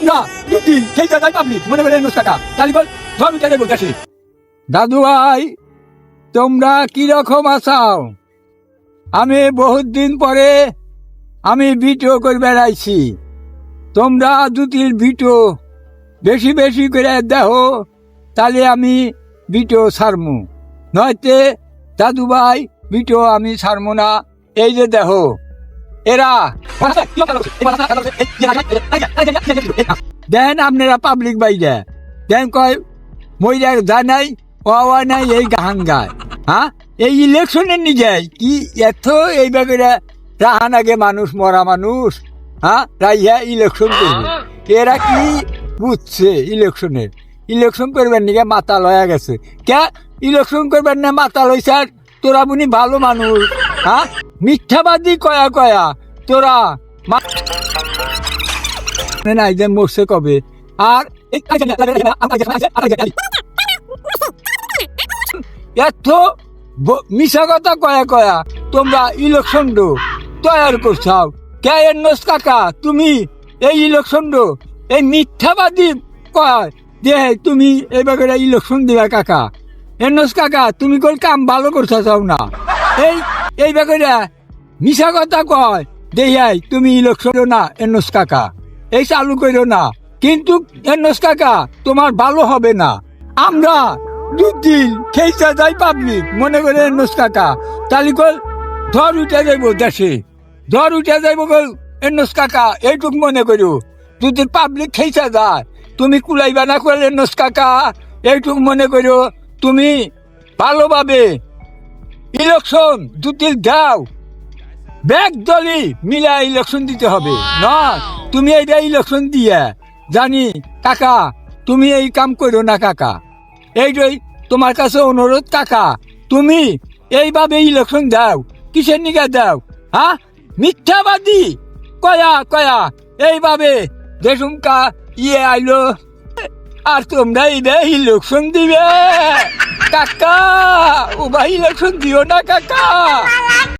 আমরা দুটি খেলতে যাই পাবলিক মনে করে এনএস কাকা তালি বল ধর উঠে বলতেছি দাদু ভাই তোমরা কিরকম আছাও? আমি বহুত দিন পরে আমি ভিডিও করে বেড়াইছি। তোমরা দুটির ভিডিও বেশি বেশি করে দেখো, তাহলে আমি ভিডিও ছাড়মু, নয়তে দাদু ভাই ভিডিও আমি ছাড়মু না। এই যে দেখো এরা দেন আপনারা পাবলিক বাইরে দেন কয় মহিলা যায় নাই হওয়া নাই এই গান গায়। হ্যাঁ এই ইলেকশনের নিজে কি এত এই ব্যাপারে রাহান আগে মানুষ মরা মানুষ। হ্যাঁ রাইয়া ইলেকশন করবে, এরা কি বুঝছে ইলেকশনের? ইলেকশন করবেন নিকে মাতাল হয়ে গেছে। কে ইলেকশন করবেন না মাতাল হয়েছে? আর তোরা বুনি ভালো মানুষ? হ্যাঁ মিথ্যাবাদী কয়া কয়া তোরা নাই যে মরছে কবে। আর এত মিশা কথা কয়া কয়া তোমরা ইলেকশন তৈরি করছাও। কে এনএস কাকা তুমি এই ইলেকশন এই মিথ্যাবাদী কয় যে তুমি এই ব্যাপারে ইলেকশন দিবা কাকা। এনএস কাকা তুমি কোন কাম ভালো করতে চাও না, এই ব্যাপারে মিশা কথা কয় দেখাই তুমি ইলেকশন না এনএস কাকা, এই চালু করো না। কিন্তু এনএস কাকা তোমার ভালো হবে না। আমরা দুদিন খেলতে যাই পাবলিক মনে করে এনএস কাকা তালি কল ধর উঠে যাইব দেশে, ধর উঠে যাইব কল এনএস কাকা এইটুক মনে করো। দুদিন পাবলিক খেলতে যায় তুমি কুলাইবা না করলে এনএস কাকা এইটুক মনে করো। তুমি ভালোভাবে ইলেকশন দুদিন দাও, ব্যাগ দলি মিলা ইলেকশন দিতে হবে না। তুমি এইটা ইলেকশন দিয়ে জানি কাকা তুমি এই কাম করো না কাকা। এইটাই তোমার কাছে অনুরোধ কাকা, তুমি এইভাবে ইলেকশন দাও। কিসের নিকা দাও? হ্যাঁ মিথ্যাবাদী কয়া কয়া এইভাবে দেশুমকা আইলো আর তোমরা এইটা ইলেকশন দিবে কাকা। ও ভাই ইলেকশন দিও না কাকা।